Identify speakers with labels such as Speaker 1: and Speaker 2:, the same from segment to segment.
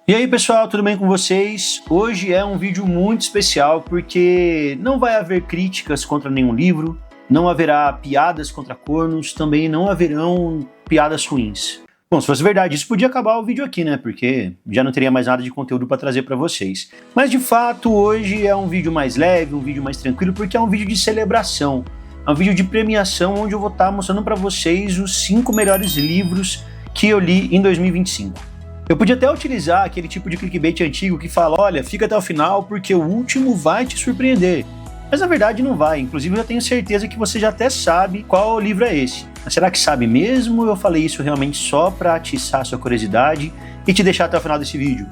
Speaker 1: E aí pessoal, tudo bem com vocês? Hoje é um vídeo muito especial porque não vai haver críticas contra nenhum livro, não haverá piadas contra cornos, também não haverão piadas ruins. Bom, se fosse verdade, isso podia acabar o vídeo aqui, né? Porque já não teria mais nada de conteúdo para trazer para vocês. Mas de fato, hoje é um vídeo mais leve, um vídeo mais tranquilo, porque é um vídeo de celebração. É um vídeo de premiação onde eu vou estar mostrando para vocês os 5 melhores livros que eu li em 2025. Eu podia até utilizar aquele tipo de clickbait antigo que fala, olha, fica até o final porque o último vai te surpreender. Mas na verdade não vai, inclusive eu tenho certeza que você já até sabe qual livro é esse. Mas será que sabe mesmo ou eu falei isso realmente só para atiçar sua curiosidade e te deixar até o final desse vídeo?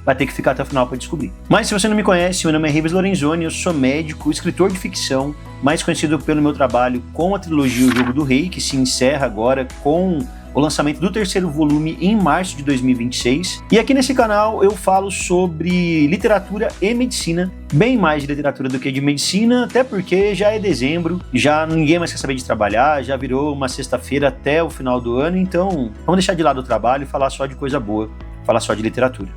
Speaker 1: Vai ter que ficar até o final para descobrir. Mas se você não me conhece, meu nome é Rivers Lorenzoni, eu sou médico, escritor de ficção, mais conhecido pelo meu trabalho com a trilogia O Jogo do Rei, que se encerra agora com o lançamento do 3º volume em março de 2026. E aqui nesse canal eu falo sobre literatura e medicina, bem mais de literatura do que de medicina, até porque já é dezembro, já ninguém mais quer saber de trabalhar, já virou uma sexta-feira até o final do ano, então vamos deixar de lado o trabalho e falar só de coisa boa, falar só de literatura.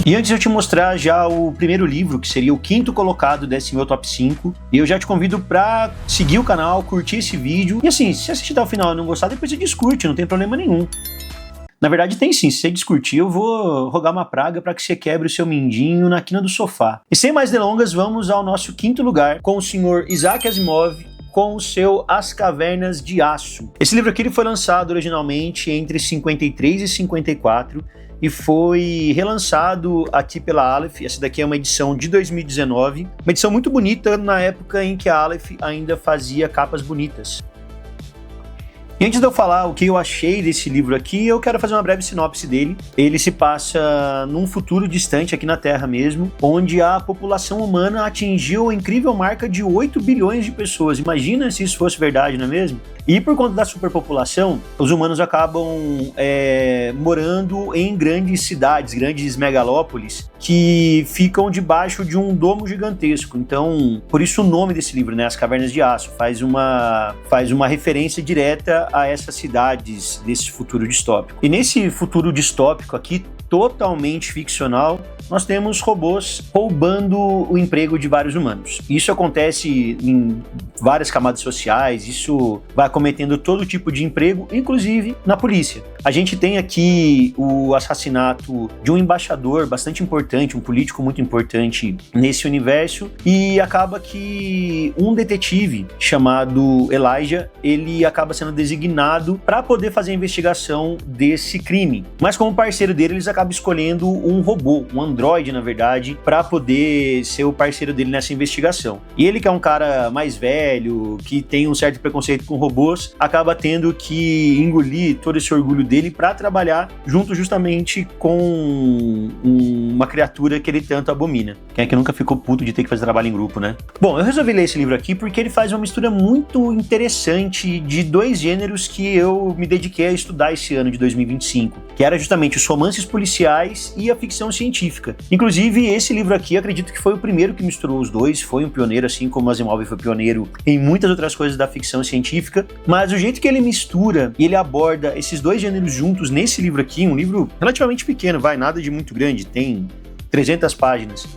Speaker 1: E antes de eu te mostrar já o primeiro livro, que seria o 5º colocado desse meu top 5, eu já te convido para seguir o canal, curtir esse vídeo. E assim, se assistir até o final e não gostar, depois você descurte, não tem problema nenhum. Na verdade tem sim, se você descurtir eu vou rogar uma praga para que você quebre o seu mindinho na quina do sofá. E sem mais delongas, vamos ao nosso 5º lugar, com o senhor Isaac Asimov, com o seu As Cavernas de Aço. Esse livro aqui ele foi lançado originalmente entre 53 e 54, e foi relançado aqui pela Aleph. Essa daqui é uma edição de 2019, uma edição muito bonita na época em que a Aleph ainda fazia capas bonitas. E antes de eu falar o que eu achei desse livro aqui, eu quero fazer uma breve sinopse dele. Ele se passa num futuro distante, aqui na Terra mesmo, onde a população humana atingiu a incrível marca de 8 bilhões de pessoas. Imagina se isso fosse verdade, não é mesmo? E por conta da superpopulação, os humanos acabam morando em grandes cidades, grandes megalópolis, que ficam debaixo de um domo gigantesco. Então, por isso o nome desse livro, né, As Cavernas de Aço, faz uma referência direta a essas cidades desse futuro distópico. E nesse futuro distópico aqui, totalmente ficcional, nós temos robôs roubando o emprego de vários humanos. Isso acontece em várias camadas sociais, isso vai acometendo todo tipo de emprego, inclusive na polícia. A gente tem aqui o assassinato de um embaixador bastante importante, um político muito importante nesse universo, e acaba que um detetive chamado Elijah, ele acaba sendo designado para poder fazer a investigação desse crime. Mas como parceiro dele, eles acabam escolhendo um robô, um androide, na verdade, para poder ser o parceiro dele nessa investigação. E ele, que é um cara mais velho, que tem um certo preconceito com robôs, acaba tendo que engolir todo esse orgulho dele para trabalhar junto justamente com uma criatura que ele tanto abomina. Quem é que nunca ficou puto de ter que fazer trabalho em grupo, né? Bom, eu resolvi ler esse livro aqui porque ele faz uma mistura muito interessante de 2 gêneros que eu me dediquei a estudar esse ano de 2025, que era justamente os romances policiais e a ficção científica. Inclusive, esse livro aqui, acredito que foi o primeiro que misturou os dois, foi um pioneiro, assim como Asimov foi pioneiro em muitas outras coisas da ficção científica, mas o jeito que ele mistura e ele aborda esses 2 gêneros juntos nesse livro aqui, um livro relativamente pequeno, nada de muito grande, tem 300 páginas,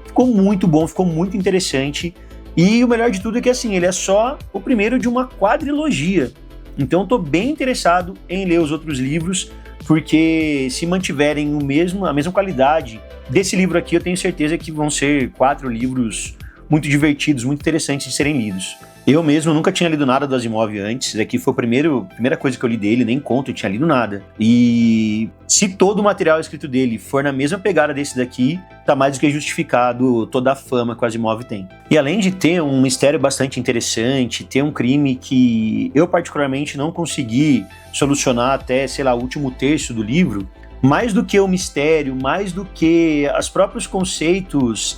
Speaker 1: ficou muito bom, ficou muito interessante, e o melhor de tudo é que assim, ele é só o primeiro de uma quadrilogia, então eu tô bem interessado em ler os outros livros, porque se mantiverem a mesma qualidade desse livro aqui, eu tenho certeza que vão ser 4 livros muito divertidos, muito interessantes de serem lidos. Eu mesmo nunca tinha lido nada do Asimov antes, esse daqui foi a primeira coisa que eu li dele, nem conto, eu tinha lido nada. E se todo o material escrito dele for na mesma pegada desse daqui, tá mais do que justificado toda a fama que o Asimov tem. E além de ter um mistério bastante interessante, ter um crime que eu particularmente não consegui solucionar até, sei lá, o último terço do livro, mais do que o mistério, mais do que os próprios conceitos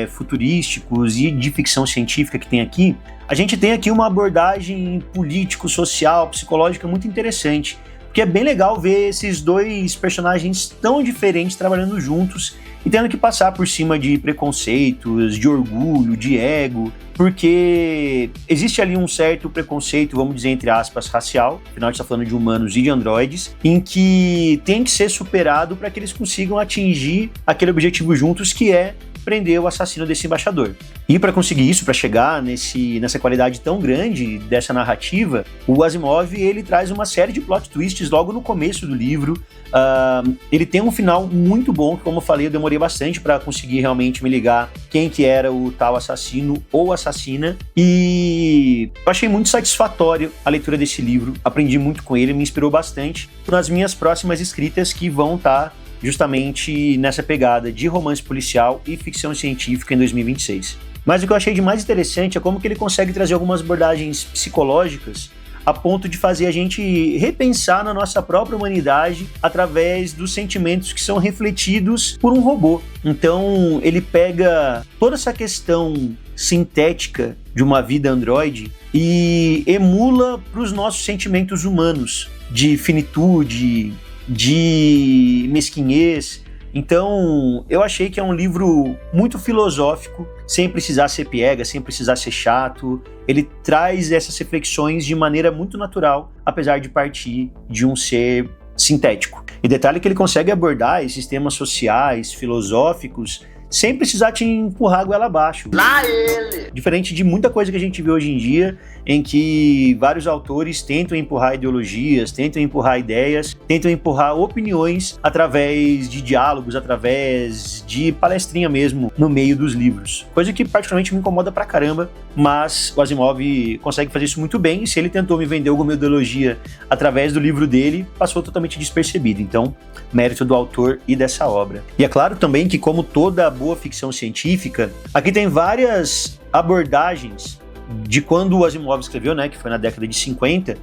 Speaker 1: futurísticos e de ficção científica que tem aqui, a gente tem aqui uma abordagem político, social, psicológica muito interessante, porque é bem legal ver esses 2 personagens tão diferentes trabalhando juntos e tendo que passar por cima de preconceitos, de orgulho, de ego, porque existe ali um certo preconceito, vamos dizer, entre aspas, racial, afinal a gente está falando de humanos e de androides, em que tem que ser superado para que eles consigam atingir aquele objetivo juntos, que é prender o assassino desse embaixador. E para conseguir isso, para chegar nessa qualidade tão grande dessa narrativa, o Asimov ele traz uma série de plot twists logo no começo do livro. Ele tem um final muito bom, que, como eu falei, eu demorei bastante para conseguir realmente me ligar quem que era o tal assassino ou assassina, e eu achei muito satisfatório a leitura desse livro, aprendi muito com ele, me inspirou bastante nas minhas próximas escritas, que vão estar justamente nessa pegada de romance policial e ficção científica em 2026. Mas o que eu achei de mais interessante é como que ele consegue trazer algumas abordagens psicológicas a ponto de fazer a gente repensar na nossa própria humanidade através dos sentimentos que são refletidos por um robô. Então ele pega toda essa questão sintética de uma vida androide e emula para os nossos sentimentos humanos de finitude, de mesquinhez. Então eu achei que é um livro muito filosófico, sem precisar ser piega, sem precisar ser chato. Ele traz essas reflexões de maneira muito natural, apesar de partir de um ser sintético. E detalhe que ele consegue abordar esses temas sociais, filosóficos, sem precisar te empurrar a goela abaixo. Lá ele! Diferente de muita coisa que a gente vê hoje em dia, em que vários autores tentam empurrar ideologias, tentam empurrar ideias, tentam empurrar opiniões através de diálogos, através de palestrinha mesmo, no meio dos livros. Coisa que particularmente me incomoda pra caramba, mas o Asimov consegue fazer isso muito bem, e se ele tentou me vender alguma ideologia através do livro dele, passou totalmente despercebido. Então, mérito do autor e dessa obra. E é claro também que, como toda boa ficção científica, aqui tem várias abordagens de quando o Asimov escreveu, né, que foi na década de 50,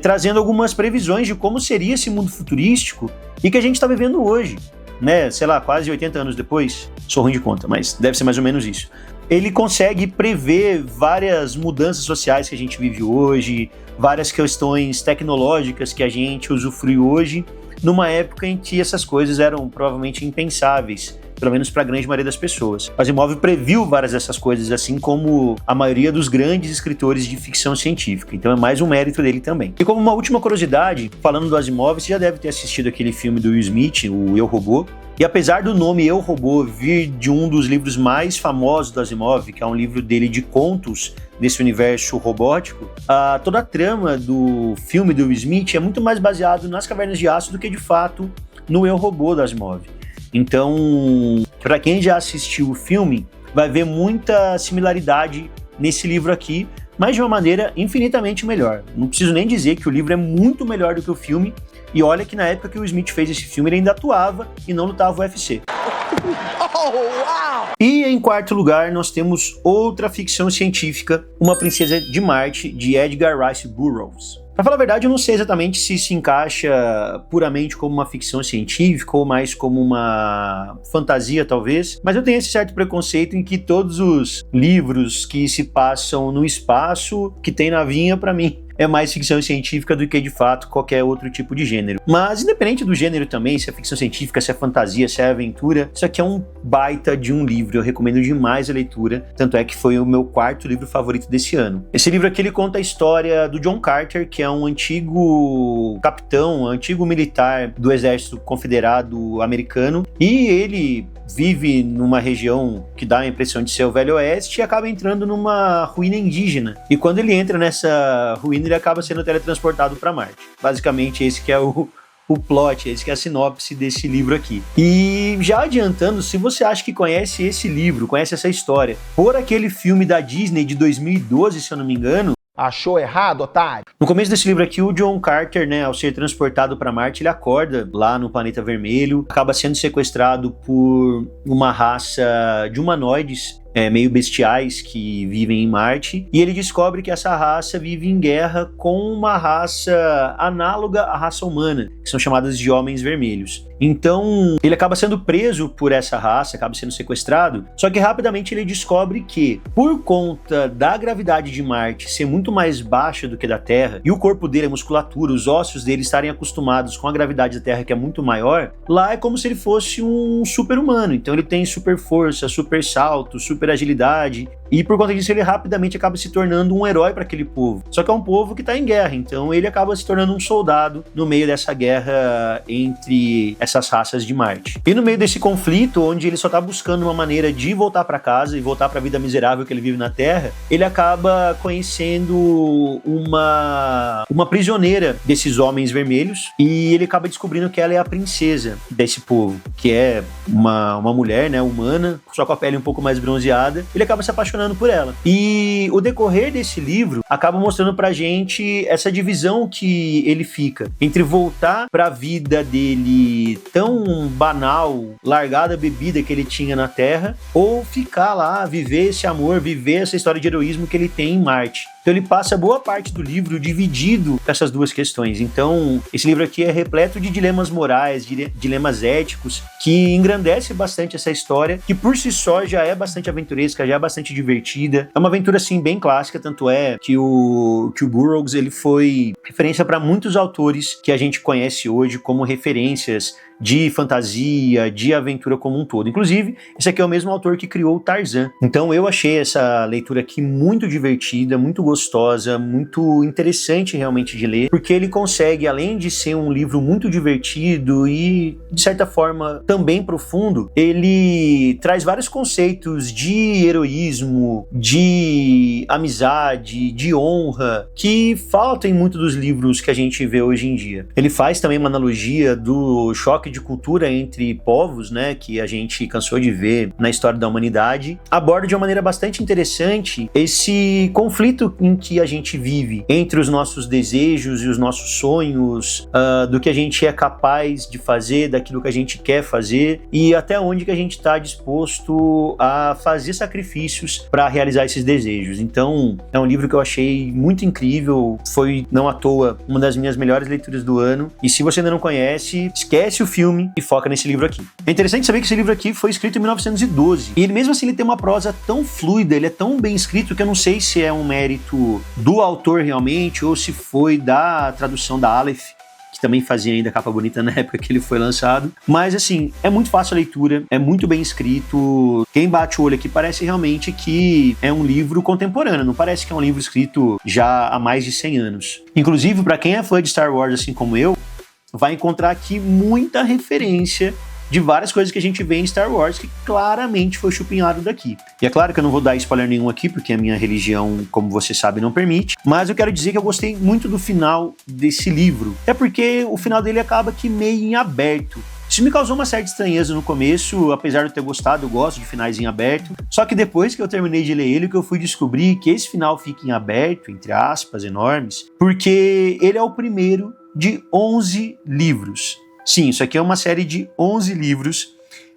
Speaker 1: trazendo algumas previsões de como seria esse mundo futurístico e que a gente está vivendo hoje, né, sei lá, quase 80 anos depois. Sou ruim de conta, mas deve ser mais ou menos isso. Ele consegue prever várias mudanças sociais que a gente vive hoje, várias questões tecnológicas que a gente usufrui hoje, numa época em que essas coisas eram provavelmente impensáveis, pelo menos para a grande maioria das pessoas. O Asimov previu várias dessas coisas, assim como a maioria dos grandes escritores de ficção científica. Então é mais um mérito dele também. E como uma última curiosidade, falando do Asimov, você já deve ter assistido aquele filme do Will Smith, o Eu, Robô. E apesar do nome Eu, Robô vir de um dos livros mais famosos do Asimov, que é um livro dele de contos desse universo robótico, toda a trama do filme do Will Smith é muito mais baseado nas Cavernas de Aço do que de fato no Eu, Robô do Asimov. Então, para quem já assistiu o filme, vai ver muita similaridade nesse livro aqui, mas de uma maneira infinitamente melhor. Não preciso nem dizer que o livro é muito melhor do que o filme, e olha que na época que o Smith fez esse filme, ele ainda atuava e não lutava o UFC. Oh, wow! E em quarto lugar, nós temos outra ficção científica, Uma Princesa de Marte, de Edgar Rice Burroughs. Pra falar a verdade, eu não sei exatamente se se encaixa puramente como uma ficção científica ou mais como uma fantasia, talvez, mas eu tenho esse certo preconceito em que todos os livros que se passam no espaço, que tem navinha, pra mim, é mais ficção científica do que, de fato, qualquer outro tipo de gênero. Mas, independente do gênero também, se é ficção científica, se é fantasia, se é aventura, isso aqui é um baita de um livro. Eu recomendo demais a leitura, tanto é que foi o meu quarto livro favorito desse ano. Esse livro aqui, ele conta a história do John Carter, que é um antigo capitão, um antigo militar do exército confederado americano, e ele vive numa região que dá a impressão de ser o Velho Oeste e acaba entrando numa ruína indígena. E quando ele entra nessa ruína, ele acaba sendo teletransportado para Marte. Basicamente, esse que é o plot, esse que é a sinopse desse livro aqui. E já adiantando, se você acha que conhece esse livro, conhece essa história, por aquele filme da Disney de 2012, se eu não me engano,
Speaker 2: achou errado, otário?
Speaker 1: No começo desse livro aqui, o John Carter, né, ao ser transportado para Marte, ele acorda lá no planeta vermelho, acaba sendo sequestrado por uma raça de humanoides meio bestiais que vivem em Marte, e ele descobre que essa raça vive em guerra com uma raça análoga à raça humana, que são chamadas de homens vermelhos. Então, ele acaba sendo preso por essa raça, acaba sendo sequestrado, só que rapidamente ele descobre que, por conta da gravidade de Marte ser muito mais baixa do que da Terra, e o corpo dele, a musculatura, os ossos dele estarem acostumados com a gravidade da Terra, que é muito maior, lá é como se ele fosse um super-humano. Então ele tem super força, super salto, super agilidade, e por conta disso ele rapidamente acaba se tornando um herói para aquele povo. Só que é um povo que está em guerra, então ele acaba se tornando um soldado no meio dessa guerra entre essas raças de Marte. E no meio desse conflito, onde ele só está buscando uma maneira de voltar para casa e voltar para a vida miserável que ele vive na Terra, ele acaba conhecendo uma prisioneira desses homens vermelhos, e ele acaba descobrindo que ela é a princesa desse povo, que é uma mulher, né, humana, só com a pele um pouco mais bronzeada. Ele acaba se apaixonando por ela. E o decorrer desse livro acaba mostrando pra gente essa divisão que ele fica entre voltar pra vida dele tão banal, largada a bebida que ele tinha na Terra, ou ficar lá, viver esse amor, viver essa história de heroísmo que ele tem em Marte. Então ele passa boa parte do livro dividido com essas duas questões. Então esse livro aqui é repleto de dilemas morais, dilemas éticos, que engrandece bastante essa história, que por si só já é bastante aventuresca, já é bastante divertida. É uma aventura assim bem clássica, tanto é que o Burroughs ele foi referência para muitos autores que a gente conhece hoje como referências de fantasia, de aventura como um todo. Inclusive, esse aqui é o mesmo autor que criou o Tarzan. Então eu achei essa leitura aqui muito divertida, muito gostosa, muito interessante realmente de ler, porque ele consegue, além de ser um livro muito divertido e, de certa forma, também profundo, ele traz vários conceitos de heroísmo, de amizade, de honra, que faltam em muitos dos livros que a gente vê hoje em dia. Ele faz também uma analogia do choque de cultura entre povos, né, que a gente cansou de ver na história da humanidade. Aborda de uma maneira bastante interessante esse conflito em que a gente vive entre os nossos desejos e os nossos sonhos, do que a gente é capaz de fazer, daquilo que a gente quer fazer e até onde que a gente está disposto a fazer sacrifícios para realizar esses desejos. Então, é um livro que eu achei muito incrível, foi, não à toa, uma das minhas melhores leituras do ano, e se você ainda não conhece, esquece o filme e foca nesse livro aqui. É interessante saber que esse livro aqui foi escrito em 1912, e ele mesmo assim ele tem uma prosa tão fluida, ele é tão bem escrito que eu não sei se é um mérito do autor realmente, ou se foi da tradução da Aleph, que também fazia ainda capa bonita na época que ele foi lançado, mas assim, é muito fácil a leitura, é muito bem escrito, quem bate o olho aqui parece realmente que é um livro contemporâneo, não parece que é um livro escrito já há mais de 100 anos. Inclusive, para quem é fã de Star Wars assim como eu, vai encontrar aqui muita referência de várias coisas que a gente vê em Star Wars que claramente foi chupinhado daqui. E é claro que eu não vou dar spoiler nenhum aqui, porque a minha religião, como você sabe, não permite, mas eu quero dizer que eu gostei muito do final desse livro. É porque o final dele acaba aqui meio em aberto. Isso me causou uma certa estranheza no começo, apesar de eu ter gostado, eu gosto de finais em aberto. Só que depois que eu terminei de ler ele, que eu fui descobrir que esse final fica em aberto, entre aspas enormes, porque ele é o primeiro de 11 livros. Sim, isso aqui é uma série de 11 livros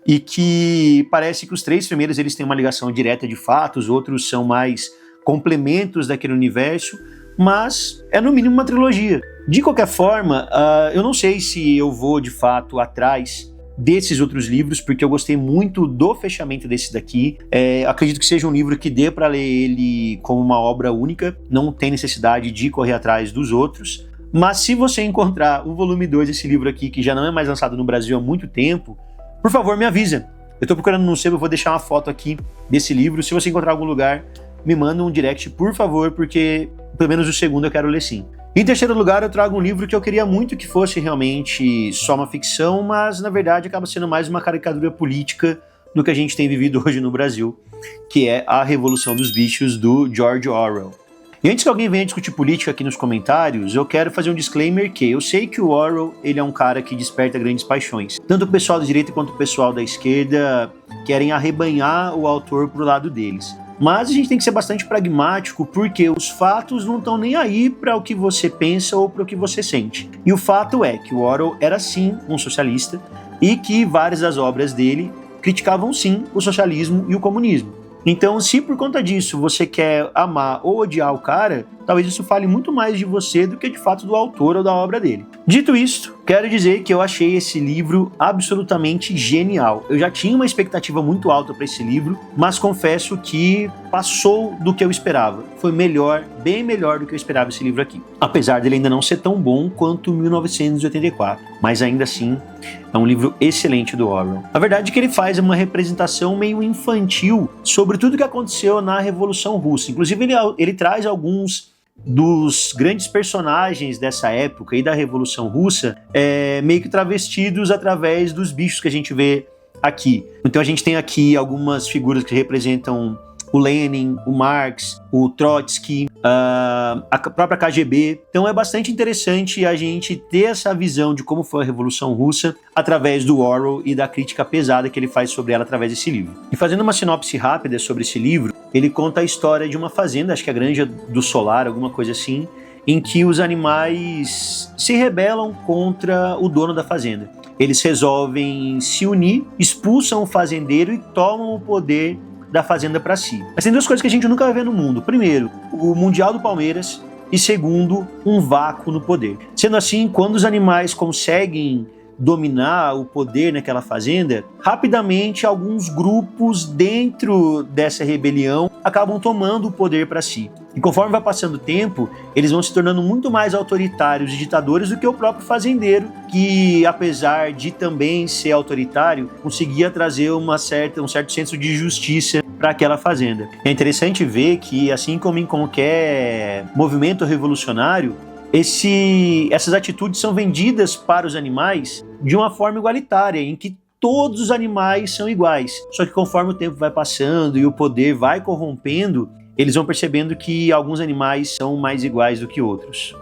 Speaker 1: e que parece que os 3 primeiros eles têm uma ligação direta de fato, os outros são mais complementos daquele universo, mas é no mínimo uma trilogia. De qualquer forma, eu não sei se eu vou de fato atrás desses outros livros, porque eu gostei muito do fechamento desse daqui. Acredito que seja um livro que dê para ler ele como uma obra única, não tem necessidade de correr atrás dos outros. Mas se você encontrar o volume 2 desse livro aqui, que já não é mais lançado no Brasil há muito tempo, por favor, me avisa. Eu tô procurando no sebo, eu vou deixar uma foto aqui desse livro. Se você encontrar algum lugar, me manda um direct, por favor, porque pelo menos o segundo eu quero ler sim. Em terceiro lugar, eu trago um livro que eu queria muito que fosse realmente só uma ficção, mas na verdade acaba sendo mais uma caricatura política do que a gente tem vivido hoje no Brasil, que é A Revolução dos Bichos, do George Orwell. E antes que alguém venha discutir política aqui nos comentários, eu quero fazer um disclaimer que eu sei que o Orwell ele é um cara que desperta grandes paixões. Tanto o pessoal da direita quanto o pessoal da esquerda querem arrebanhar o autor pro lado deles. Mas a gente tem que ser bastante pragmático, porque os fatos não estão nem aí para o que você pensa ou para o que você sente. E o fato é que o Orwell era sim um socialista e que várias das obras dele criticavam sim o socialismo e o comunismo. Então, se por conta disso você quer amar ou odiar o cara, talvez isso fale muito mais de você do que de fato do autor ou da obra dele. Dito isto, quero dizer que eu achei esse livro absolutamente genial. Eu já tinha uma expectativa muito alta para esse livro, mas confesso que passou do que eu esperava. Foi melhor, bem melhor do que eu esperava esse livro aqui. Apesar dele ainda não ser tão bom quanto 1984, mas ainda assim é um livro excelente do Orwell. A verdade é que ele faz uma representação meio infantil sobre tudo que aconteceu na Revolução Russa. Inclusive ele traz alguns dos grandes personagens dessa época e da Revolução Russa meio que travestidos através dos bichos que a gente vê aqui. Então a gente tem aqui algumas figuras que representam o Lenin, o Marx, o Trotsky, a própria KGB. Então é bastante interessante a gente ter essa visão de como foi a Revolução Russa através do Orwell e da crítica pesada que ele faz sobre ela através desse livro. E fazendo uma sinopse rápida sobre esse livro, ele conta a história de uma fazenda, acho que é a Granja do Solar, alguma coisa assim, em que os animais se rebelam contra o dono da fazenda. Eles resolvem se unir, expulsam o fazendeiro e tomam o poder da fazenda para si. Mas tem duas coisas que a gente nunca vai ver no mundo. Primeiro, o Mundial do Palmeiras e segundo, um vácuo no poder. Sendo assim, quando os animais conseguem dominar o poder naquela fazenda, rapidamente alguns grupos dentro dessa rebelião acabam tomando o poder para si. E conforme vai passando o tempo, eles vão se tornando muito mais autoritários e ditadores do que o próprio fazendeiro, que apesar de também ser autoritário, conseguia trazer um certo senso de justiça para aquela fazenda. É interessante ver que, assim como em qualquer movimento revolucionário, essas atitudes são vendidas para os animais de uma forma igualitária, em que todos os animais são iguais. Só que conforme o tempo vai passando e o poder vai corrompendo, eles vão percebendo que alguns animais são mais iguais do que outros.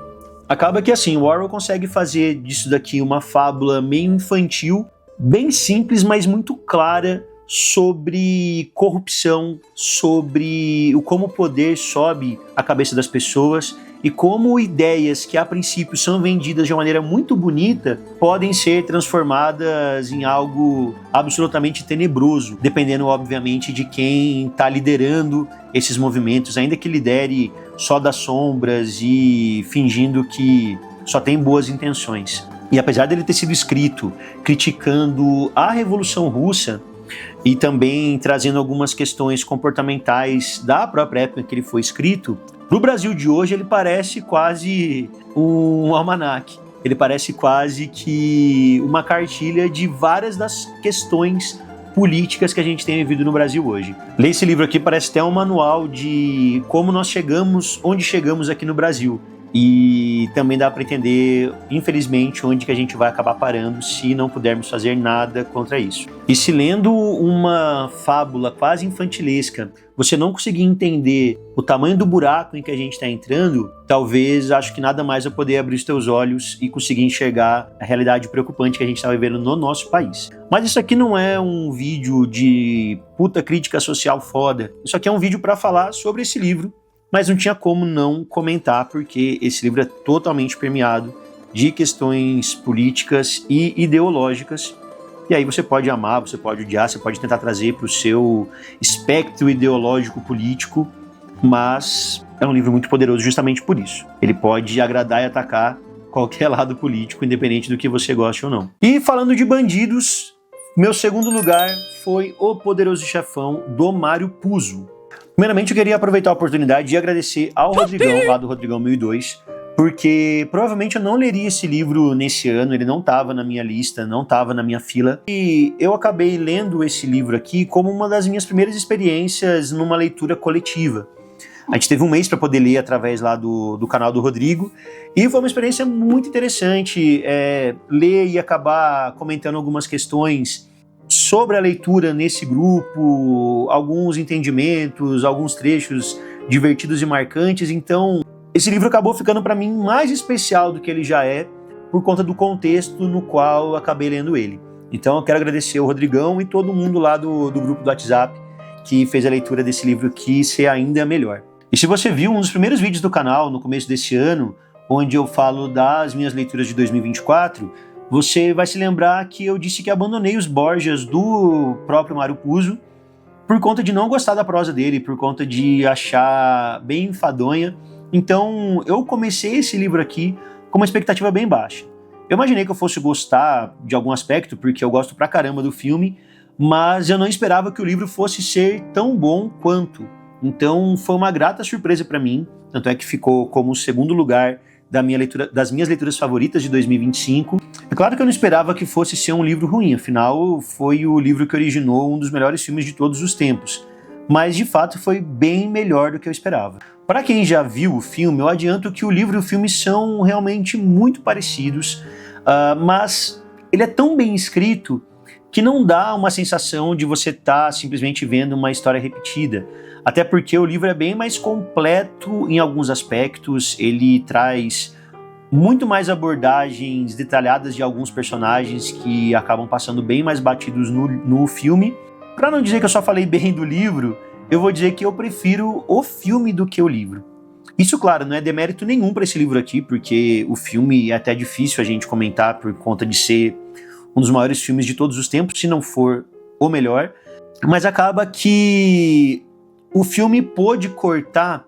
Speaker 1: Acaba que assim, o Orwell consegue fazer disso daqui uma fábula meio infantil, bem simples, mas muito clara sobre corrupção, sobre como o poder sobe a cabeça das pessoas e como ideias que a princípio são vendidas de uma maneira muito bonita podem ser transformadas em algo absolutamente tenebroso, dependendo obviamente de quem está liderando esses movimentos, ainda que lidere só das sombras e fingindo que só tem boas intenções. E apesar dele ter sido escrito criticando a Revolução Russa e também trazendo algumas questões comportamentais da própria época que ele foi escrito, para o Brasil de hoje ele parece quase um almanaque. Ele parece quase que uma cartilha de várias das questões políticas que a gente tem vivido no Brasil hoje. Ler esse livro aqui parece até um manual de como nós chegamos, onde chegamos aqui no Brasil. E também dá para entender, infelizmente, onde que a gente vai acabar parando se não pudermos fazer nada contra isso. E se lendo uma fábula quase infantilesca, você não conseguir entender o tamanho do buraco em que a gente está entrando, talvez acho que nada mais vai poder abrir os teus olhos e conseguir enxergar a realidade preocupante que a gente está vivendo no nosso país. Mas isso aqui não é um vídeo de puta crítica social foda. Isso aqui é um vídeo para falar sobre esse livro, mas não tinha como não comentar, porque esse livro é totalmente permeado de questões políticas e ideológicas. E aí você pode amar, você pode odiar, você pode tentar trazer para o seu espectro ideológico político, mas é um livro muito poderoso justamente por isso. Ele pode agradar e atacar qualquer lado político, independente do que você goste ou não. E falando de bandidos, meu segundo lugar foi O Poderoso Chefão, do Mário Puzo. Primeiramente, eu queria aproveitar a oportunidade e agradecer ao Rodrigão, lá do Rodrigão 1002, porque provavelmente eu não leria esse livro nesse ano, ele não estava na minha lista, não estava na minha fila, e eu acabei lendo esse livro aqui como uma das minhas primeiras experiências numa leitura coletiva. A gente teve um mês para poder ler através lá do canal do Rodrigo, e foi uma experiência muito interessante ler e acabar comentando algumas questões sobre a leitura nesse grupo, alguns entendimentos, alguns trechos divertidos e marcantes. Então, esse livro acabou ficando para mim mais especial do que ele já é, por conta do contexto no qual eu acabei lendo ele. Então, eu quero agradecer ao Rodrigão e todo mundo lá do grupo do WhatsApp que fez a leitura desse livro aqui ser ainda melhor. E se você viu um dos primeiros vídeos do canal no começo desse ano, onde eu falo das minhas leituras de 2024, você vai se lembrar que eu disse que abandonei os Borgias do próprio Mário Puzo por conta de não gostar da prosa dele, por conta de achar bem enfadonha. Então eu comecei esse livro aqui com uma expectativa bem baixa. Eu imaginei que eu fosse gostar de algum aspecto, porque eu gosto pra caramba do filme, mas eu não esperava que o livro fosse ser tão bom quanto. Então foi uma grata surpresa pra mim, tanto é que ficou como o segundo lugar das minhas leituras favoritas de 2025. É claro que eu não esperava que fosse ser um livro ruim, afinal foi o livro que originou um dos melhores filmes de todos os tempos. Mas de fato foi bem melhor do que eu esperava. Para quem já viu o filme, eu adianto que o livro e o filme são realmente muito parecidos, mas ele é tão bem escrito que não dá uma sensação de você estar simplesmente vendo uma história repetida. Até porque o livro é bem mais completo em alguns aspectos, ele traz muito mais abordagens detalhadas de alguns personagens que acabam passando bem mais batidos no filme. Para não dizer que eu só falei bem do livro, eu vou dizer que eu prefiro o filme do que o livro. Isso, claro, não é demérito nenhum para esse livro aqui, porque o filme é até difícil a gente comentar por conta de ser um dos maiores filmes de todos os tempos, se não for o melhor. Mas acaba que o filme pôde cortar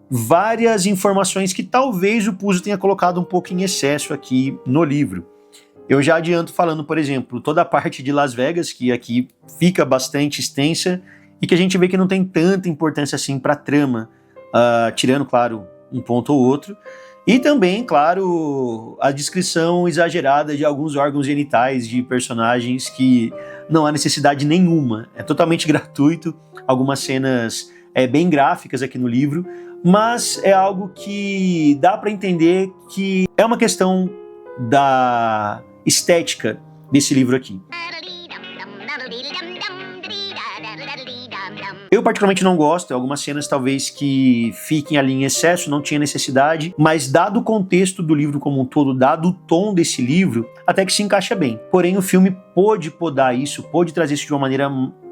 Speaker 1: várias informações que talvez o Puzo tenha colocado um pouco em excesso aqui no livro. Eu já adianto falando, por exemplo, toda a parte de Las Vegas, que aqui fica bastante extensa e que a gente vê que não tem tanta importância assim para a trama, tirando, claro, um ponto ou outro. E também, claro, a descrição exagerada de alguns órgãos genitais de personagens que não há necessidade nenhuma. É totalmente gratuito, algumas cenas bem gráficas aqui no livro, mas é algo que dá para entender que é uma questão da estética desse livro aqui. Eu particularmente não gosto, algumas cenas talvez que fiquem ali em excesso, não tinha necessidade, mas dado o contexto do livro como um todo, dado o tom desse livro, até que se encaixa bem. Porém o filme pôde podar isso, pôde trazer isso de uma maneira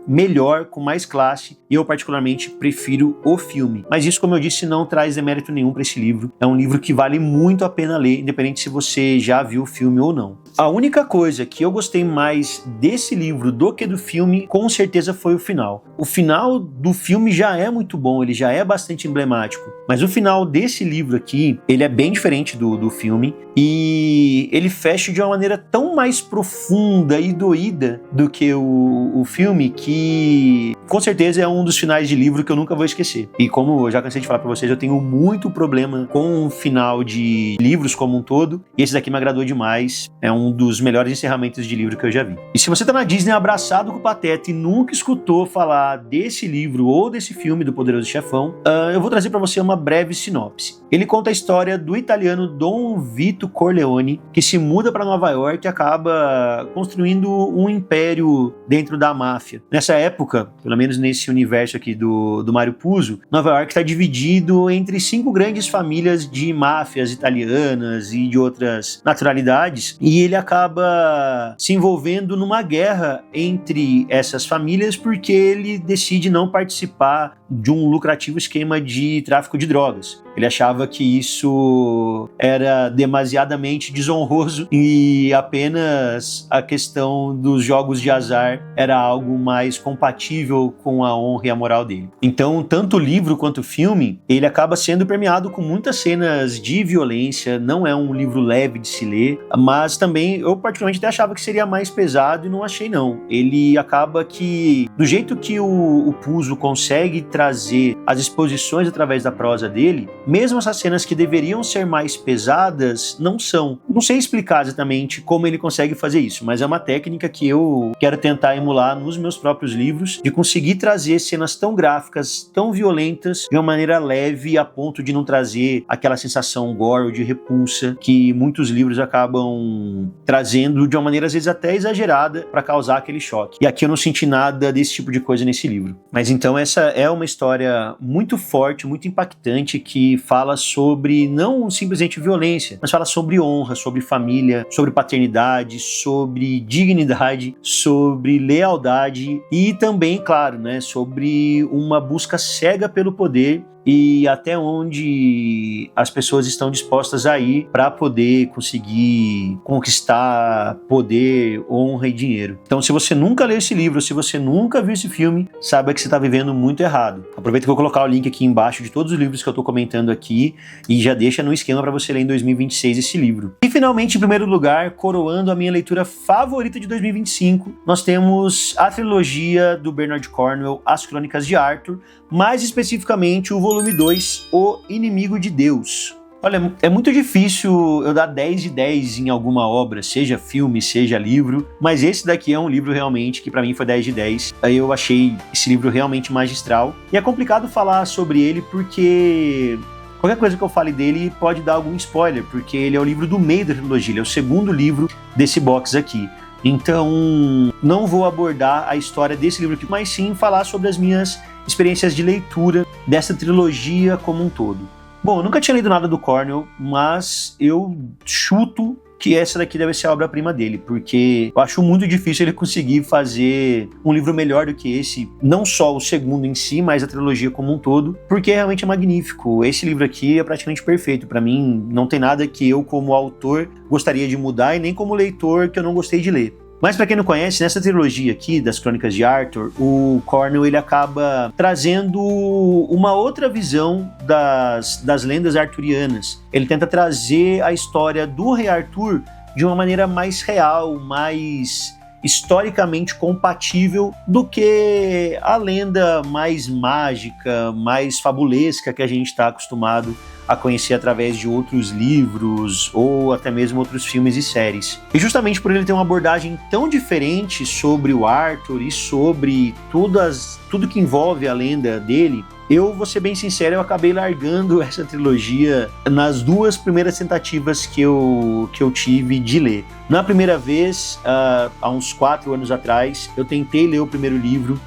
Speaker 1: melhor, com mais classe, e eu particularmente prefiro o filme. Mas isso, como eu disse, não traz demérito nenhum para esse livro. É um livro que vale muito a pena ler, independente se você já viu o filme ou não. A única coisa que eu gostei mais desse livro do que do filme, com certeza foi o final. O final do filme já é muito bom, ele já é bastante emblemático, mas o final desse livro aqui, ele é bem diferente do filme, e ele fecha de uma maneira tão mais profunda e doída do que o filme, que com certeza é um dos finais de livro que eu nunca vou esquecer. E como eu já cansei de falar pra vocês, eu tenho muito problema com o final de livros como um todo, e esse daqui me agradou demais. É um dos melhores encerramentos de livro que eu já vi. E se você tá na Disney abraçado com o Pateta e nunca escutou falar desse livro ou desse filme do Poderoso Chefão, eu vou trazer pra você uma breve sinopse. Ele conta a história do italiano Don Vito Corleone, que se muda para Nova York e acaba construindo um império dentro da máfia. Nessa época, pelo menos nesse universo aqui do Mário Puzo, Nova York está dividido entre 5 grandes famílias de máfias italianas e de outras naturalidades, e ele acaba se envolvendo numa guerra entre essas famílias porque ele decide não participar de um lucrativo esquema de tráfico de drogas. Ele achava que isso era demasiadamente desonroso e apenas a questão dos jogos de azar era algo mais compatível com a honra e a moral dele. Então, tanto o livro quanto o filme, ele acaba sendo permeado com muitas cenas de violência, não é um livro leve de se ler, mas também eu particularmente até achava que seria mais pesado e não achei não. Ele acaba que, do jeito que o Puzo consegue trazer as exposições através da prosa dele, mesmo essas cenas que deveriam ser mais pesadas, não são. Não sei explicar exatamente como ele consegue fazer isso, mas é uma técnica que eu quero tentar emular nos meus próprios livros, de conseguir trazer cenas tão gráficas, tão violentas, de uma maneira leve, a ponto de não trazer aquela sensação gore ou de repulsa que muitos livros acabam trazendo de uma maneira às vezes até exagerada para causar aquele choque. E aqui eu não senti nada desse tipo de coisa nesse livro. Mas então essa é uma história muito forte, muito impactante, que fala sobre não simplesmente violência, mas fala sobre honra, sobre família, sobre paternidade, sobre dignidade, sobre lealdade e também, claro, né, sobre uma busca cega pelo poder e até onde as pessoas estão dispostas a ir para poder conseguir conquistar poder, honra e dinheiro. Então, se você nunca leu esse livro, se você nunca viu esse filme, saiba que você está vivendo muito errado. Aproveita que eu vou colocar o link aqui embaixo de todos os livros que eu estou comentando aqui e já deixa no esquema para você ler em 2026 esse livro. E finalmente, em primeiro lugar, coroando a minha leitura favorita de 2025, nós temos a trilogia do Bernard Cornwell, As Crônicas de Arthur, mais especificamente o volume 2, O Inimigo de Deus. Olha, é muito difícil eu dar 10 de 10 em alguma obra, seja filme, seja livro, mas esse daqui é um livro realmente que pra mim foi 10 de 10. Eu achei esse livro realmente magistral. E é complicado falar sobre ele porque qualquer coisa que eu fale dele pode dar algum spoiler, porque ele é o livro do meio da trilogia, ele é o segundo livro desse box aqui. Então, não vou abordar a história desse livro aqui, mas sim falar sobre as minhas experiências de leitura dessa trilogia como um todo. Bom, eu nunca tinha lido nada do Cornwell, mas eu chuto que essa daqui deve ser a obra-prima dele, porque eu acho muito difícil ele conseguir fazer um livro melhor do que esse, não só o segundo em si, mas a trilogia como um todo, porque realmente é magnífico. Esse livro aqui é praticamente perfeito. Para mim, não tem nada que eu, como autor, gostaria de mudar e nem como leitor que eu não gostei de ler. Mas para quem não conhece, nessa trilogia aqui das Crônicas de Arthur, o Cornwell ele acaba trazendo uma outra visão das lendas arturianas. Ele tenta trazer a história do rei Arthur de uma maneira mais real, mais historicamente compatível do que a lenda mais mágica, mais fabulesca que a gente está acostumado a conhecer através de outros livros ou até mesmo outros filmes e séries. E justamente por ele ter uma abordagem tão diferente sobre o Arthur e sobre tudo que envolve a lenda dele, eu vou ser bem sincero, eu acabei largando essa trilogia nas duas primeiras tentativas que eu tive de ler. Na primeira vez, há uns 4 anos atrás, eu tentei ler o primeiro livro,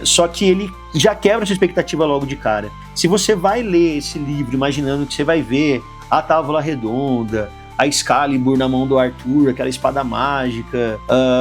Speaker 1: só que ele já quebra sua expectativa logo de cara. Se você vai ler esse livro imaginando que você vai ver a Távola Redonda, a Excalibur na mão do Arthur, aquela espada mágica,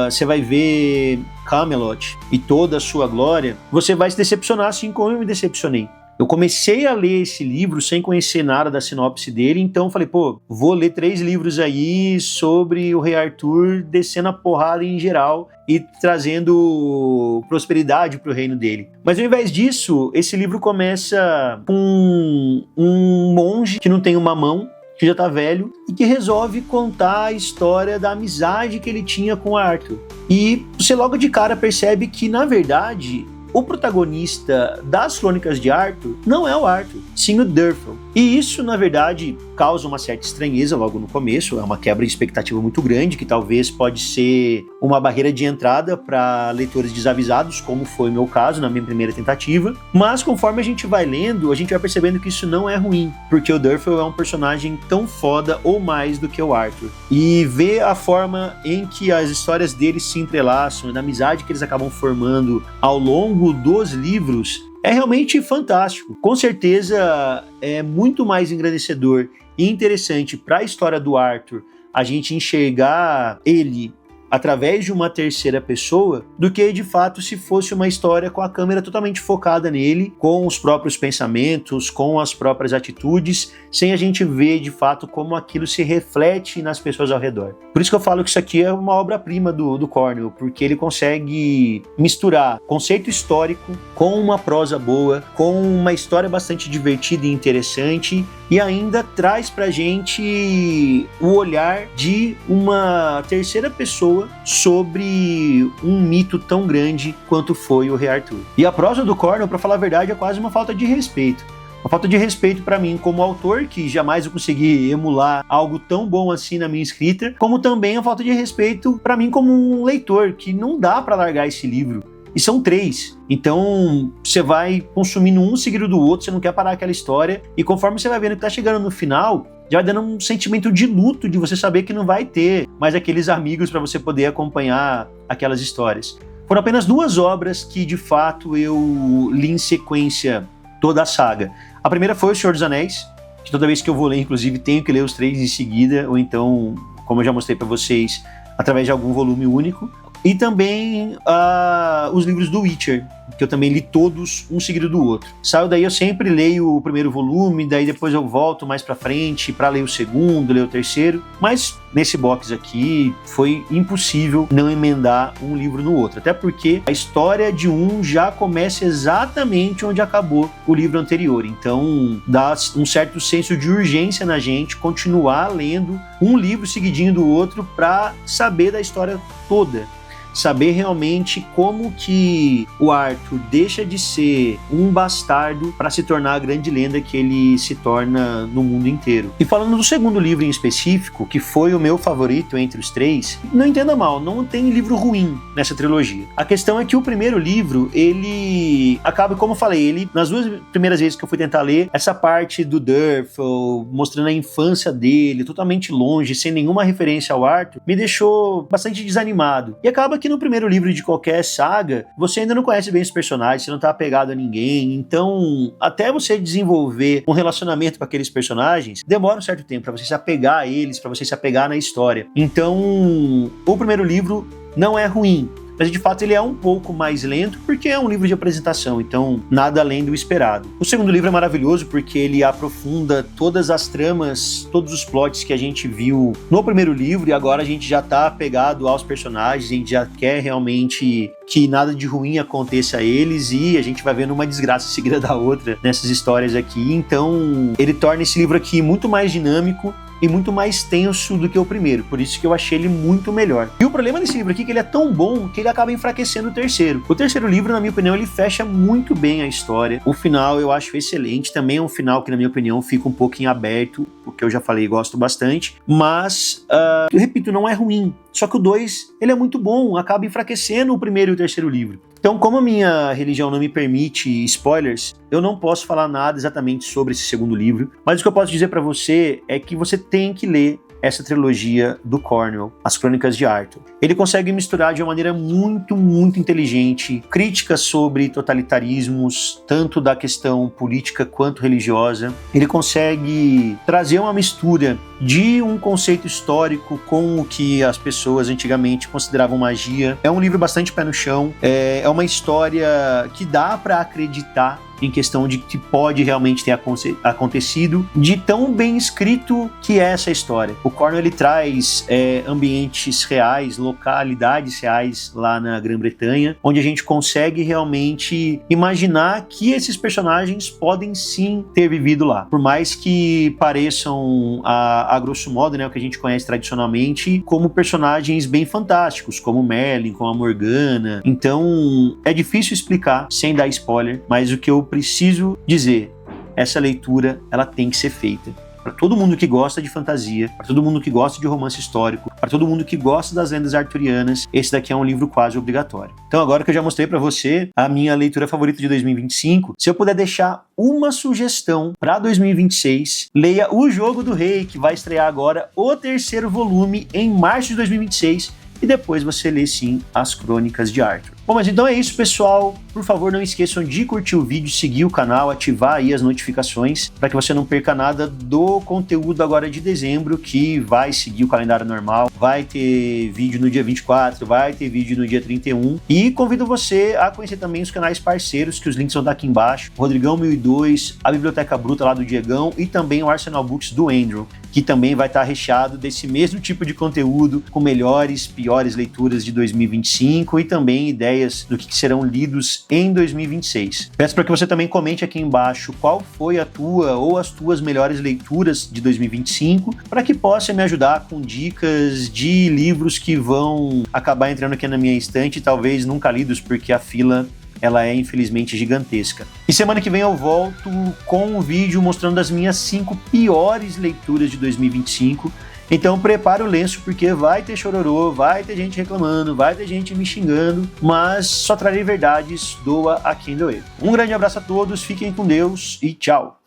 Speaker 1: você vai ver Camelot e toda a sua glória, você vai se decepcionar assim como eu me decepcionei. Eu comecei a ler esse livro sem conhecer nada da sinopse dele, então falei, vou ler 3 livros aí sobre o rei Arthur descendo a porrada em geral e trazendo prosperidade pro reino dele. Mas ao invés disso, esse livro começa com um monge que não tem uma mão, que já tá velho, e que resolve contar a história da amizade que ele tinha com Arthur. E você logo de cara percebe que, na verdade, o protagonista das Crônicas de Arthur não é o Arthur, sim o Durfel. E isso, na verdade, causa uma certa estranheza logo no começo, é uma quebra de expectativa muito grande, que talvez pode ser uma barreira de entrada para leitores desavisados, como foi o meu caso na minha primeira tentativa. Mas conforme a gente vai lendo, a gente vai percebendo que isso não é ruim, porque o Durfel é um personagem tão foda ou mais do que o Arthur. E ver a forma em que as histórias deles se entrelaçam, da amizade que eles acabam formando ao longo dos livros, é realmente fantástico. Com certeza é muito mais engrandecedor e interessante para a história do Arthur a gente enxergar ele através de uma terceira pessoa do que de fato se fosse uma história com a câmera totalmente focada nele, com os próprios pensamentos, com as próprias atitudes, sem a gente ver de fato como aquilo se reflete nas pessoas ao redor. Por isso que eu falo que isso aqui é uma obra-prima do Cornwell, porque ele consegue misturar conceito histórico com uma prosa boa, com uma história bastante divertida e interessante, e ainda traz pra gente o olhar de uma terceira pessoa sobre um mito tão grande quanto foi o rei Arthur. E a prosa do Cornwell, pra falar a verdade, é quase uma falta de respeito. Uma falta de respeito pra mim como autor, que jamais eu consegui emular algo tão bom assim na minha escrita, como também a falta de respeito pra mim como um leitor, que não dá pra largar esse livro. E são 3. Então, você vai consumindo um seguido do outro, você não quer parar aquela história. E conforme você vai vendo que tá chegando no final, já vai dando um sentimento de luto, de você saber que não vai ter mais aqueles amigos para você poder acompanhar aquelas histórias. Foram apenas 2 obras que, de fato, eu li em sequência toda a saga. A primeira foi O Senhor dos Anéis, que toda vez que eu vou ler, inclusive, tenho que ler os 3 em seguida, ou então, como eu já mostrei para vocês, através de algum volume único. e também os livros do Witcher, que eu também li todos, um seguido do outro. Saiu daí, eu sempre leio o primeiro volume, daí depois eu volto mais pra frente pra ler o segundo, ler o terceiro, mas nesse box aqui foi impossível não emendar um livro no outro, até porque a história de um já começa exatamente onde acabou o livro anterior, então dá um certo senso de urgência na gente continuar lendo um livro seguidinho do outro pra saber da história toda. Saber realmente como que o Arthur deixa de ser um bastardo para se tornar a grande lenda que ele se torna no mundo inteiro. E falando do segundo livro em específico, que foi o meu favorito entre os três, não entenda mal, não tem livro ruim nessa trilogia. A questão é que o primeiro livro, ele acaba, como eu falei, ele, nas duas primeiras vezes que eu fui tentar ler, essa parte do Durfel, mostrando a infância dele, totalmente longe, sem nenhuma referência ao Arthur, me deixou bastante desanimado. E acaba que no primeiro livro de qualquer saga, você ainda não conhece bem os personagens, você não tá apegado a ninguém, então até você desenvolver um relacionamento com aqueles personagens, demora um certo tempo pra você se apegar a eles, pra você se apegar na história. Então, o primeiro livro não é ruim, mas de fato ele é um pouco mais lento porque é um livro de apresentação, então nada além do esperado. O segundo livro é maravilhoso porque ele aprofunda todas as tramas, todos os plots que a gente viu no primeiro livro e agora a gente já tá apegado aos personagens, a gente já quer realmente que nada de ruim aconteça a eles e a gente vai vendo uma desgraça seguida da outra nessas histórias aqui, então ele torna esse livro aqui muito mais dinâmico e muito mais tenso do que o primeiro, por isso que eu achei ele muito melhor. E o problema desse livro aqui é que ele é tão bom que ele acaba enfraquecendo o terceiro. O terceiro livro, na minha opinião, ele fecha muito bem a história. O final eu acho excelente, também é um final que, na minha opinião, fica um pouco em aberto, o que eu já falei, gosto bastante, mas, eu repito, não é ruim. Só que o 2, ele é muito bom, acaba enfraquecendo o primeiro e o terceiro livro. Então, como a minha religião não me permite spoilers, eu não posso falar nada exatamente sobre esse segundo livro, mas o que eu posso dizer pra você é que você tem que ler essa trilogia do Cornwell, As Crônicas de Arthur. Ele consegue misturar de uma maneira muito, muito inteligente críticas sobre totalitarismos, tanto da questão política quanto religiosa. Ele consegue trazer uma mistura de um conceito histórico com o que as pessoas antigamente consideravam magia. É um livro bastante pé no chão, é uma história que dá para acreditar em questão de que pode realmente ter acontecido, de tão bem escrito que é essa história. O Cornwell, ele traz ambientes reais, localidades reais lá na Grã-Bretanha, onde a gente consegue realmente imaginar que esses personagens podem sim ter vivido lá. Por mais que pareçam, a grosso modo, né, o que a gente conhece tradicionalmente, como personagens bem fantásticos, como Merlin, como a Morgana. Então, é difícil explicar sem dar spoiler, mas o que eu preciso dizer, essa leitura ela tem que ser feita. Para todo mundo que gosta de fantasia, para todo mundo que gosta de romance histórico, para todo mundo que gosta das lendas arturianas, esse daqui é um livro quase obrigatório. Então agora que eu já mostrei para você a minha leitura favorita de 2025, se eu puder deixar uma sugestão para 2026, leia O Jogo do Rei, que vai estrear agora o terceiro volume em março de 2026, e depois você lê sim As Crônicas de Arthur. Bom, mas então é isso, pessoal. Por favor, não esqueçam de curtir o vídeo, seguir o canal, ativar aí as notificações para que você não perca nada do conteúdo agora de dezembro, que vai seguir o calendário normal. Vai ter vídeo no dia 24, vai ter vídeo no dia 31. E convido você a conhecer também os canais parceiros, que os links vão estar aqui embaixo. Rodrigão 1002, a Biblioteca Bruta lá do Diegão e também o Arsenal Books do Andrew, que também vai estar recheado desse mesmo tipo de conteúdo, com melhores, piores leituras de 2025 e também ideias do que serão lidos em 2026. Peço para que você também comente aqui embaixo qual foi a tua ou as tuas melhores leituras de 2025, para que possa me ajudar com dicas de livros que vão acabar entrando aqui na minha estante e talvez nunca lidos, porque a fila ela é infelizmente gigantesca. E semana que vem eu volto com um vídeo mostrando as minhas 5 piores leituras de 2025. Então prepara o lenço, porque vai ter chororô, vai ter gente reclamando, vai ter gente me xingando, mas só trarei verdades, doa a quem doer. Um grande abraço a todos, fiquem com Deus e tchau!